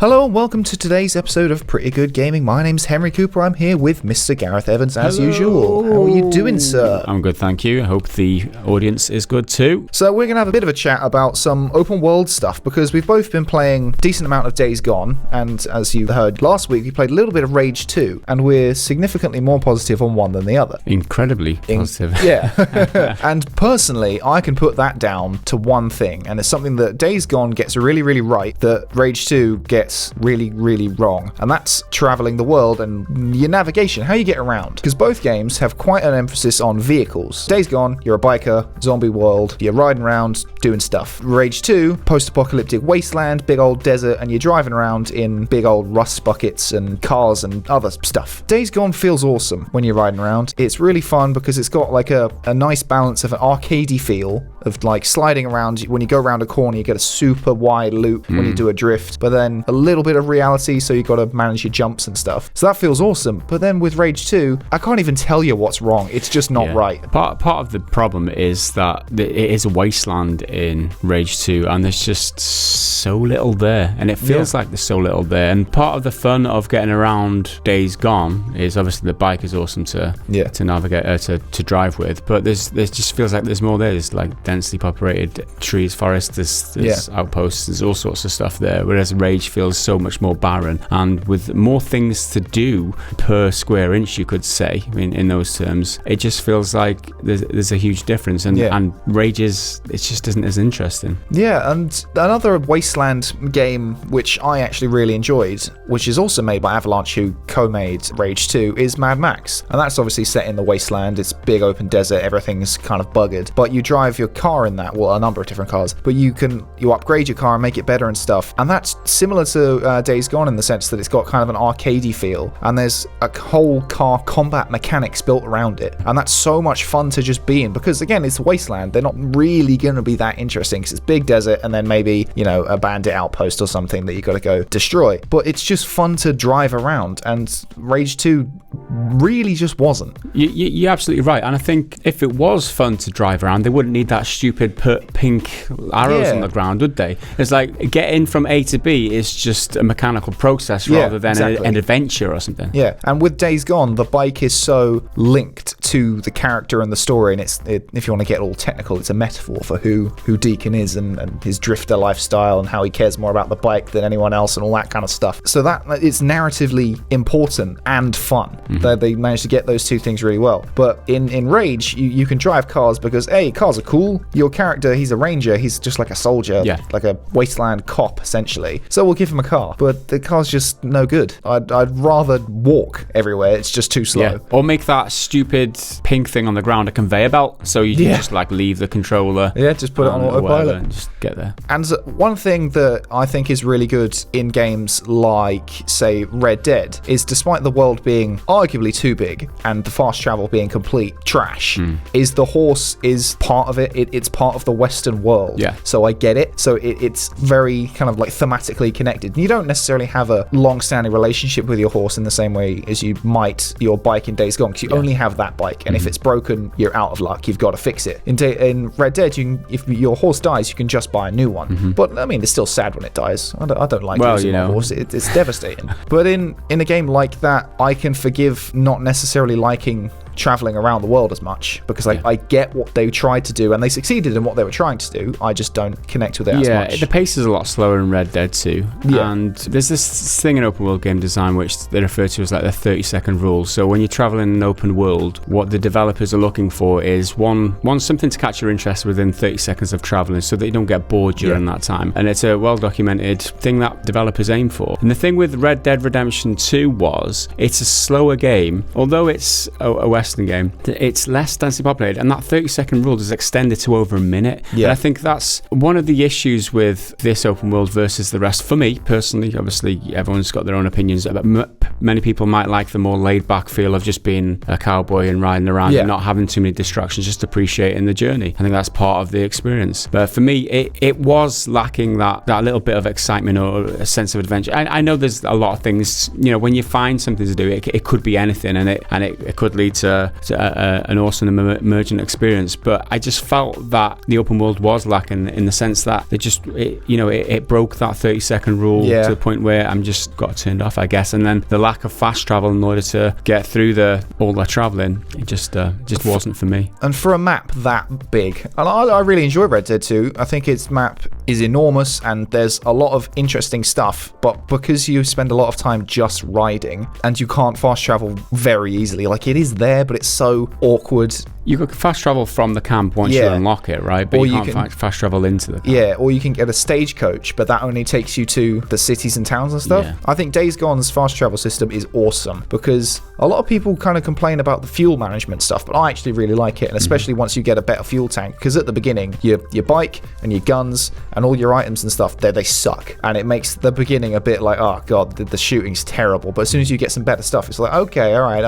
Hello and welcome to today's episode of Pretty Good Gaming. My name's Henry Cooper. I'm here with Mr. Gareth Evans as usual. How are you doing, sir? I'm good, thank you. I hope the audience is good too. So we're going to have a bit of a chat about some open world stuff because we've both been playing a decent amount of Days Gone, and as you heard last week, we played a little bit of Rage 2, and we're significantly more positive on one than the other. Incredibly positive. Yeah. And personally, I can put that down to one thing, and it's something that Days Gone gets really, really right, that Rage 2 gets really, really wrong, and that's traveling the world and your navigation, how you get around, because both games have quite an emphasis on vehicles. Days Gone, you're a biker, zombie world, you're riding around doing stuff. Rage 2, post-apocalyptic wasteland, big old desert, and you're driving around in big old rust buckets and cars and other stuff. Days Gone feels awesome when you're riding around. It's really fun because it's got like a nice balance of an arcadey feel of like sliding around. When you go around a corner, you get a super wide loop when you do a drift, but then a little bit of reality, so you got to manage your jumps and stuff. So that feels awesome. But then with Rage 2, I can't even tell you what's wrong. It's just not right. Part of the problem is that it is a wasteland in Rage 2, and there's just so little there, and it feels like there's so little there. And part of the fun of getting around Days Gone is obviously the bike is awesome to navigate, to drive with, but there's just feels like there's more there. There's like densely populated trees, forests, there's outposts, there's all sorts of stuff there, whereas Rage feels so much more barren, and with more things to do per square inch, you could say, I mean, in those terms, it just feels like there's a huge difference, and Rage it just isn't as interesting. Yeah, and another wasteland game which I actually really enjoyed, which is also made by Avalanche, who co-made Rage 2, is Mad Max, and that's obviously set in the wasteland. It's big open desert, everything's kind of buggered, but you drive your car in that, well, a number of different cars, but you upgrade your car and make it better and stuff, and that's similar to Days Gone in the sense that it's got kind of an arcadey feel, and there's a whole car combat mechanics built around it, and that's so much fun to just be in, because again, it's a wasteland. They're not really going to be that interesting because it's big desert and then maybe, a bandit outpost or something that you got to go destroy, but it's just fun to drive around, and Rage 2 really just wasn't. You're absolutely right, and I think if it was fun to drive around, they wouldn't need that stupid pink arrows on the ground, would they? It's like getting from A to B is just a mechanical process rather than an adventure or something. Yeah, and with Days Gone, the bike is so linked to the character and the story, and if you want to get all technical, it's a metaphor for who Deacon is and his drifter lifestyle and how he cares more about the bike than anyone else and all that kind of stuff. So that it's narratively important and fun. They managed to get those two things really well. But in Rage, you can drive cars because cars are cool. Your character, he's a ranger, he's just like a soldier, like a wasteland cop essentially. So we'll give him a car, but the car's just no good. I'd rather walk everywhere. It's just too slow. Or make that stupid pink thing on the ground a conveyor belt, so you can just like leave the controller. Just put it on autopilot and just get there. And one thing that I think is really good in games like, say, Red Dead, is despite the world being arguably too big and the fast travel being complete trash, is the horse is part of it. It's part of the Western world. So I get it. So it's very kind of like thematically connected. You don't necessarily have a long-standing relationship with your horse in the same way as you might your bike in Days Gone, because you only have that bike, and if it's broken, you're out of luck. You've got to fix it. In Red Dead, if your horse dies, you can just buy a new one. But I mean, it's still sad when it dies. I don't like losing my horse. It's devastating. But in a game like that, I can forgive not necessarily liking traveling around the world as much, because I get what they tried to do and they succeeded in what they were trying to do. I just don't connect with it as much. The pace is a lot slower in Red Dead 2, and there's this thing in open world game design which they refer to as like the 30-second rule. So when you're traveling in an open world, what the developers are looking for is one something to catch your interest within 30 seconds of traveling, so that you don't get bored during that time, and it's a well-documented thing that developers aim for. And the thing with Red Dead Redemption 2 was it's a slower game, although it's a Western game, it's less densely populated, and that 30-second rule is extended to over a minute. And I think that's one of the issues with this open world versus the rest. For me personally, obviously everyone's got their own opinions, but many people might like the more laid-back feel of just being a cowboy and riding around and not having too many distractions, just appreciating the journey. I think that's part of the experience. But for me, it was lacking that little bit of excitement or a sense of adventure. I know there's a lot of things, when you find something to do, it could be anything, and it could lead to an awesome emergent experience. But I just felt that the open world was lacking in the sense that it broke that 30-second rule to the point where I'm just got turned off, I guess. And then the lack of fast travel in order to get through all the traveling, it just wasn't for me. And for a map that big, and I really enjoy Red Dead 2. I think its map is enormous and there's a lot of interesting stuff, but because you spend a lot of time just riding and you can't fast travel very easily, like it is there, but it's so awkward. You can fast travel from the camp once you unlock it, right? But you can't fast travel into the camp. Yeah, or you can get a stagecoach, but that only takes you to the cities and towns and stuff. Yeah. I think Days Gone's fast travel system is awesome because a lot of people kind of complain about the fuel management stuff, but I actually really like it, and especially once you get a better fuel tank, because at the beginning, your bike and your guns and all your items and stuff, they suck, and it makes the beginning a bit like, oh god, the shooting's terrible. But as soon as you get some better stuff, it's like, okay, all right,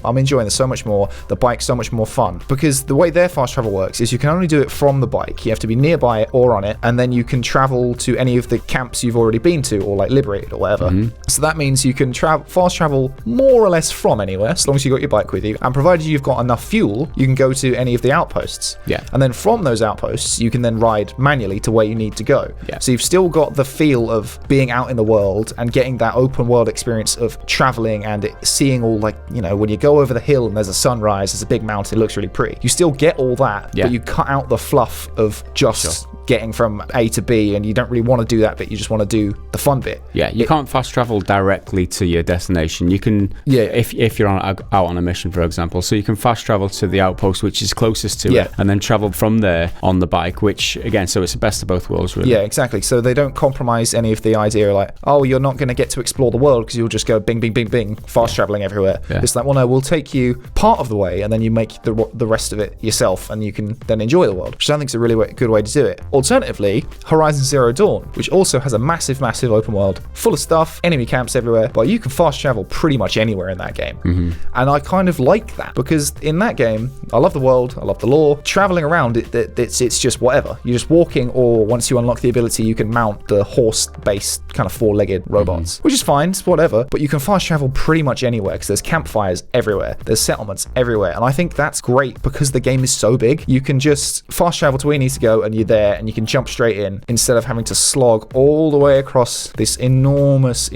I'm enjoying this so much more. The bike's so much more fun. Because the way their fast travel works is you can only do it from the bike. You have to be nearby it or on it, and then you can travel to any of the camps you've already been to or like liberated or whatever. So that means you can fast travel more or less from anywhere, as long as you got your bike with you, and provided you've got enough fuel, you can go to any of the outposts. Yeah. And then from those outposts, you can then ride manually to where you need to go. Yeah. So you've still got the feel of being out in the world and getting that open world experience of traveling and seeing all, like, when you go over the hill and there's a sunrise, there's a big mountain, it looks really pretty. You still get all that, but you cut out the fluff of just getting from A to B, and you don't really want to do that bit. You just want to do the fun bit. Yeah, you can't fast travel directly to your destination. You can, if you're out on a mission, for example, so you can fast travel to the outpost which is closest to it, and then travel from there on the bike, which again, so it's the best of both worlds, really. Yeah, exactly. So they don't compromise any of the idea like, oh, you're not going to get to explore the world because you'll just go bing, bing, bing, bing, fast traveling everywhere. Yeah. It's like, well, no, we'll take you part of the way, and then you make the rest of it yourself, and you can then enjoy the world, which I think is a really good way to do it. Alternatively, Horizon Zero Dawn, which also has a massive open world full of stuff, enemy camps everywhere, but you can fast travel pretty much anywhere in that game. And I kind of like that, because in that game, I love the world, I love the lore. Traveling around, it's just whatever. You're just walking, or once you unlock the ability, you can mount the horse-based kind of four-legged robots, which is fine, it's whatever, but you can fast travel pretty much anywhere because there's campfires everywhere, there's settlements everywhere, and I think that's great because the game is so big. You can just fast travel to where you need to go, and you're there, and you can jump straight in instead of having to slog all the way across this enormous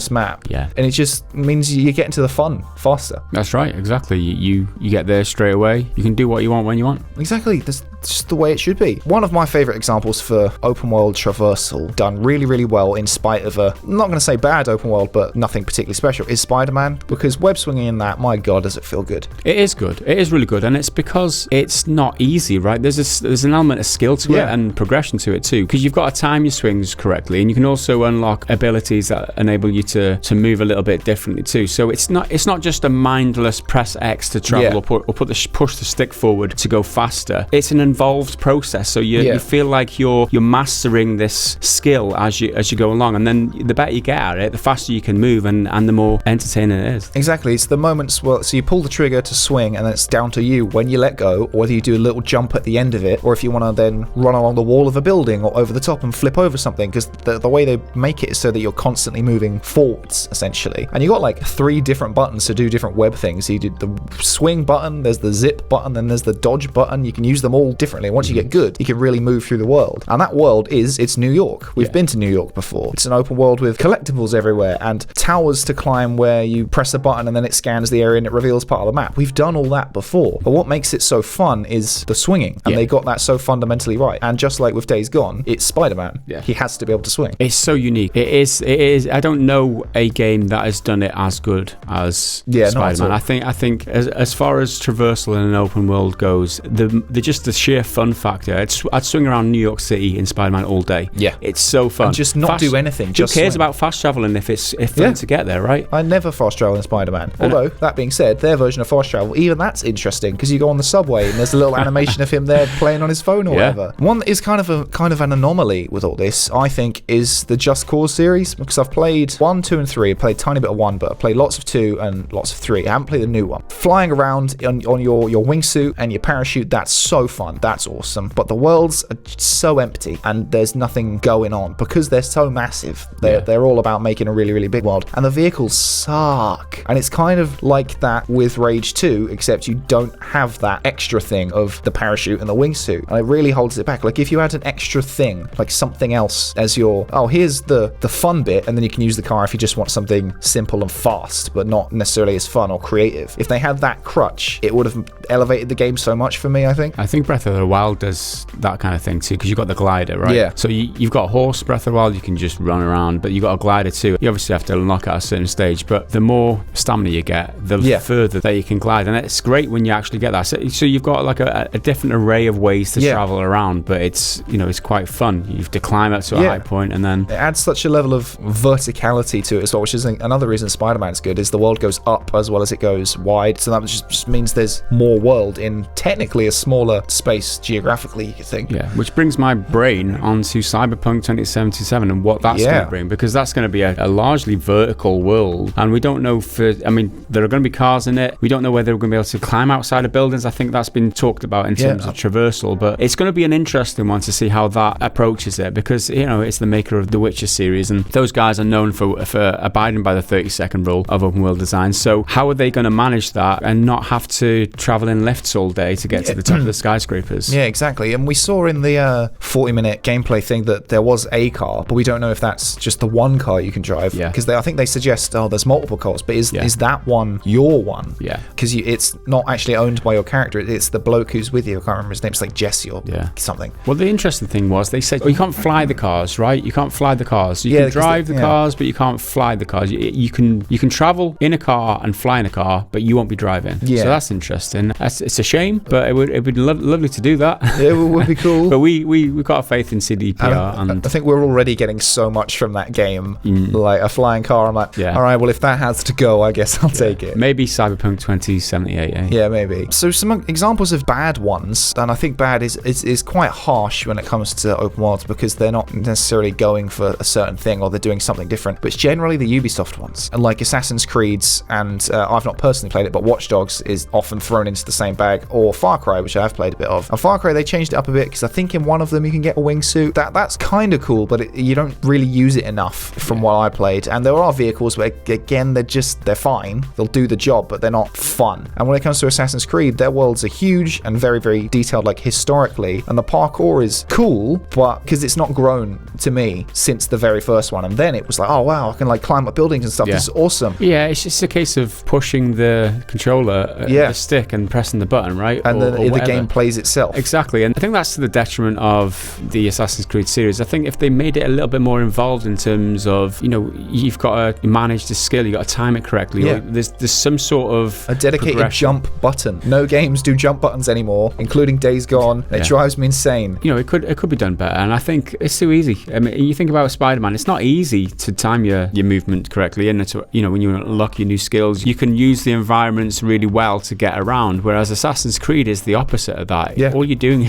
map. Yeah. And it just means you get into the fun faster. That's right, exactly. You get there straight away. You can do what you want when you want. Exactly. That's just the way it should be. One of my favorite examples for open world traversal done really, really well in spite of a, I'm not going to say bad open world, but nothing particularly special, is Spider-Man, because web swinging in that, my god, does it feel good. It is good. It is really good, and it's because it's not easy, right? There's an element of skill to it and progression to it too, because you've got to time your swings correctly, and you can also unlock abilities that enable you to move a little bit differently too. So it's not just a mindless press X to travel or push the stick forward to go faster. It's an involved process, so you feel like you're mastering this skill as you go along, and then the better you get at it, the faster you can move, and the more entertaining it is. Exactly. It's the moments where, so you pull the trigger to swing, and then it's down to you when you let go, or whether you do a little jump at the end of it, or if you want to then run along the wall of a building or over the top and flip over something, because the way they make it is so that you're constantly moving forwards, essentially. And you got like 3 different buttons to do different web things. So you do the swing button, there's the zip button, then there's the dodge button. You can use them all differently. Once you get good, you can really move through the world. And that world it's New York. We've been to New York before. It's an open world with collectibles everywhere and towers to climb where you press a button and then it scans the area and it reveals part of the map. We've done all that before. But what makes it so fun is the swinging. And they got that so fundamentally right. And just like with Days Gone, it's Spider-Man. Yeah. He has to be able to swing. It's so unique. It is. I don't know a game that has done it as good as Spider-Man. I think as far as traversal in an open world goes, the sheer fun factor. I'd swing around New York City in Spider-Man all day. Yeah, it's so fun. And just not do anything. Who cares about fast traveling if it's fun to get there, right? I never fast travel in Spider-Man. Although that being said, their version of fast travel, even that's interesting because you go on the subway and there's a little animation of him there playing on his phone or whatever. One that is kind of an anomaly with all this, I think, is the Just Cause series, because I've played 1, 2, and 3. I played a tiny bit of 1, but I played lots of 2 and lots of 3. I haven't played the new one. Flying around on your wingsuit and your parachute, that's so fun. that's awesome. But the worlds are so empty and there's nothing going on because they're so massive. They're all about making a really, really big world. And the vehicles suck. And it's kind of like that with Rage 2, except you don't have that extra thing of the parachute and the wingsuit. And it really holds it back. Like if you had an extra thing, like something else as your, here's the fun bit, and then you can use the car if you just want something simple and fast, but not necessarily as fun or creative. If they had that crutch, it would have elevated the game so much for me, I think. I think Breath of the Wild does that kind of thing too, because you've got the glider, right? Yeah. So you've got a horse, Breath of the Wild, you can just run around, but you've got a glider too. You obviously have to unlock at a certain stage, but the more stamina you get, the further that you can glide. And it's great when you actually get that. So you've got like a different array of ways to travel around, but it's quite fun. You have to climb up to a high point, and then it adds such a level of verticality to it as well, which is another reason Spider-Man's good, is the world goes up as well as it goes wide. So that just means there's more world in technically a smaller space geographically, you could think. Yeah, which brings my brain onto Cyberpunk 2077 and what that's going to bring, because that's going to be a largely vertical world, and we don't know there are going to be cars in it. We don't know whether we're going to be able to climb outside of buildings. I think that's been talked about in terms of traversal, but it's going to be an interesting one to see how that approaches it, because it's the maker of the Witcher series, and those guys are known for abiding by the 30-second rule of open world design. So how are they going to manage that and not have to travel in lifts all day to get to the top of the skyscrapers? Yeah, exactly. And we saw in the 40-minute gameplay thing that there was a car, but we don't know if that's just the one car you can drive. Yeah. Because I think they suggest, there's multiple cars, but is that one your one? Yeah. Because it's not actually owned by your character. It's the bloke who's with you. I can't remember his name. It's like Jesse or something. Well, the interesting thing was they said, you can't fly the cars, right? You can't fly the cars. You can drive the cars, but you can't fly the cars. You can travel in a car and fly in a car, but you won't be driving. Yeah. So that's interesting. It's a shame, but it would be lovely to do that. Yeah, it would be cool. But we've got a faith in CDPR. And I think we're already getting so much from that game. Like a flying car, I'm like, all right, well, if that has to go, I guess I'll take it. Maybe Cyberpunk 2078. Yeah, maybe. So some examples of bad ones, and I think bad is quite harsh when it comes to open worlds, because they're not necessarily going for a certain thing or they're doing something different, but it's generally the Ubisoft ones. And like Assassin's Creed's, and I've not personally played it, but Watch Dogs is often thrown into the same bag, or Far Cry, which I have played a bit of. And Far Cry, they changed it up a bit, because I think in one of them you can get a wingsuit. That's kind of cool, but you don't really use it enough from what I played. And there are vehicles where, again, they're fine. They'll do the job, but they're not fun. And when it comes to Assassin's Creed, their worlds are huge and very, very detailed, like historically. And the parkour is cool, but because it's not grown to me since the very first one. And then it was like, oh wow, I can like climb up buildings and stuff. This is awesome. Yeah, it's just a case of pushing the controller, the stick, and pressing the button, right? And then the game plays itself. Exactly. And I think that's to the detriment of the Assassin's Creed series. I think if they made it a little bit more involved in terms of, you've got to manage the skill, you've got to time it correctly. Yeah. There's some sort of a dedicated jump button. No games do jump buttons anymore, including Days Gone. It drives me insane. It could be done better, and I think it's too easy. I mean, you think about Spider-Man, it's not easy to time your movement correctly, and when you unlock your new skills, you can use the environments really well to get around, whereas Assassin's Creed is the opposite of that. Yeah. All you're doing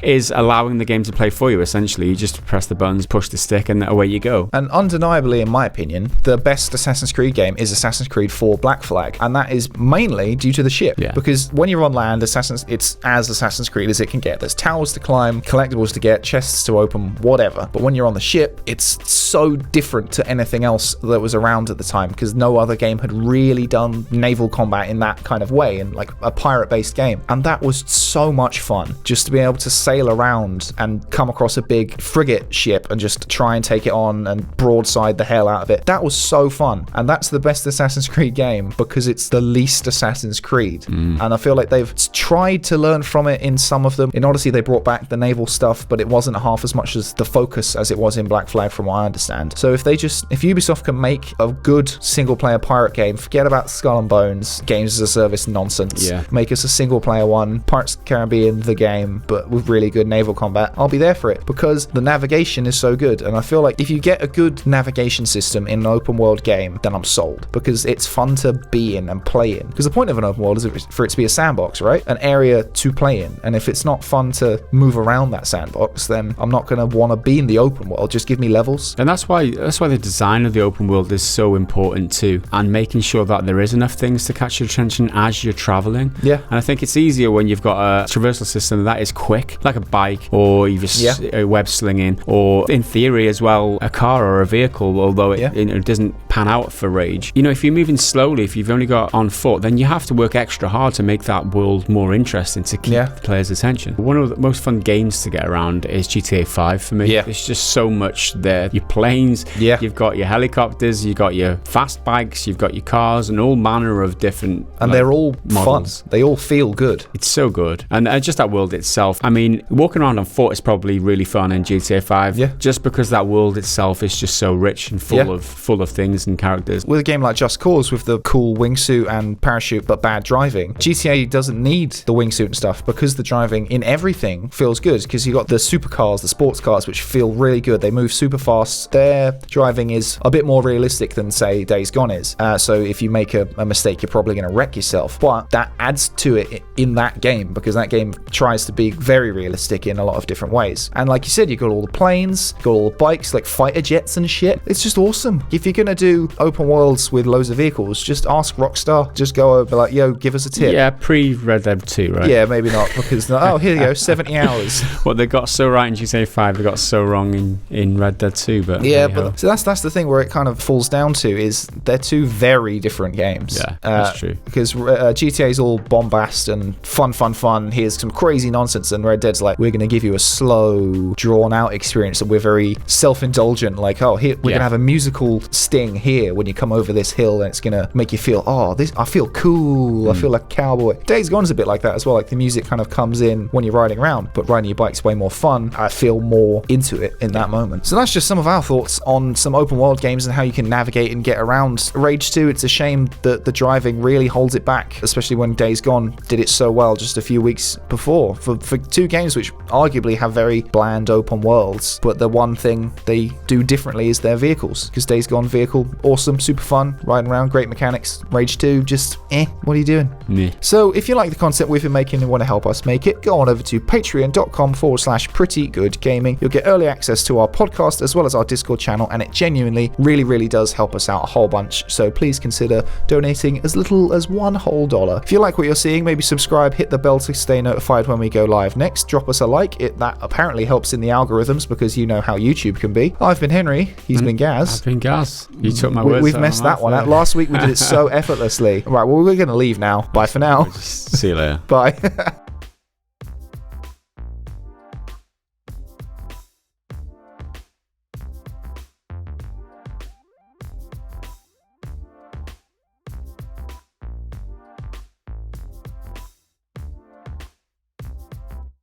is allowing the game to play for you, essentially. You just press the buttons, push the stick, and away you go. And undeniably, in my opinion, the best Assassin's Creed game is Assassin's Creed 4 Black Flag, and that is mainly due to the ship. Yeah. Because when you're on land, it's as Assassin's Creed as it can get. There's towers to climb, collectibles to get, chests to open, whatever. But when you're on the ship, it's so different to anything else that was around at the time, because no other game had really done naval combat in that kind of way, in like a pirate-based game. And that was so much fun, just to be able to sail around and come across a big frigate ship and just try and take it on and broadside the hell out of it. That was so fun. And that's the best Assassin's Creed game, because it's the least Assassin's Creed. And I feel like they've tried to learn from it in some of them. In Odyssey, they brought back the naval stuff, but it wasn't half as much as the focus as it was in Black Flag, from what I understand. So if Ubisoft can make a good single-player pirate game, forget about Skull and Bones, games as a service nonsense. Yeah. Make us a single-player one, Pirates of the Caribbean, the game, but with really good naval combat, I'll be there for it, because the navigation is so good. And I feel like if you get a good navigation system in an open-world game, then I'm sold, because it's fun to be in and play in. Because the point of an open world is for it to be a sandbox, right? An area to play in. And if it's not fun to move around that sandbox, then I'm not going to want to be in the open world. Just give me levels. And that's why the design of the open world is so important too, and making sure that there is enough things to catch your attention as you're traveling. Yeah. And I think it's easier when you've got a traversal system that is quick, like a bike or even a web slinging, or in theory as well, a car or a vehicle, although it doesn't pan out for Rage. You know, if you're moving slowly, if you've only got on foot, then you have to work extra hard to make that world more interesting to keep the player's attention. One of the most fun games to get around is GTA 5 for me. There's just so much there. Your planes, you've got your helicopters, you've got your fast bikes, you've got your cars, and all manner of different and they're all models. Fun. They all feel good. It's so good. And just that world itself. I mean, walking around on foot is probably really fun in GTA 5. Just because that world itself is just so rich and full of things and characters. With a game like Just Cause, with the cool wingsuit and parachute but bad driving, GTA doesn't need the wingsuit and stuff because the driving in everything feels good, because you got the supercars, the sports cars, which feel really good. They move super fast. Their driving is a bit more realistic than, say, Days Gone is. So if you make a mistake, you're probably going to wreck yourself. But that adds to it in that game, because that game tries to be very realistic in a lot of different ways. And like you said, you got all the planes, got all the bikes, like fighter jets and shit. It's just awesome. If you're going to do open worlds with loads of vehicles, just ask Rockstar. Just go over like, yo, give us a tip. Yeah, pre-Red Dead 2, right? Yeah, maybe not, because, oh, here you go, 70 hours. What they got so right in GTA 5, they got so wrong in Red Dead 2. But yeah, but so that's the thing where it kind of falls down to, is they're two very different games. Yeah, that's true. Because GTA is all bombast and fun. Here's some crazy nonsense, and Red Dead's like, we're going to give you a slow, drawn-out experience, and we're very self-indulgent. Like, oh, here we're going to have a musical sting here when you come over this hill, and it's going to make you feel, oh, this, I feel cool. I feel like a cowboy. Days Gone's a bit like that as well. Like, the music kind of comes in when you're riding around, but riding your bike's way more fun. I feel more into it in that moment. So that's just some of our thoughts on some open world games and how you can navigate and get around. Rage 2, it's a shame that the driving really holds it back, especially when Days Gone did it so well just a few weeks before. For two games which arguably have very bland open worlds, but the one thing they do differently is their vehicles, because Days Gone vehicle, awesome, super fun, riding around, great mechanics. Rage 2, just what are you doing? So if you like the content we've been making and want to help us make it, go on over to patreon.com/prettygoodgaming. You'll get early access to our podcast as well as our Discord channel, and it genuinely really does help us out a whole bunch. So please consider donating as little as $1 whole. If you like what you're seeing, maybe subscribe, hit the bell to stay notified when we go live next. Drop us a like. That apparently helps in the algorithms, because you know how YouTube can be. I've been Henry. He's been Gaz. I've been Gaz. You took my words. We've messed that one out. Last week we did it so effortlessly. Right, well, we're going to leave now. Bye for now. See you later. Bye.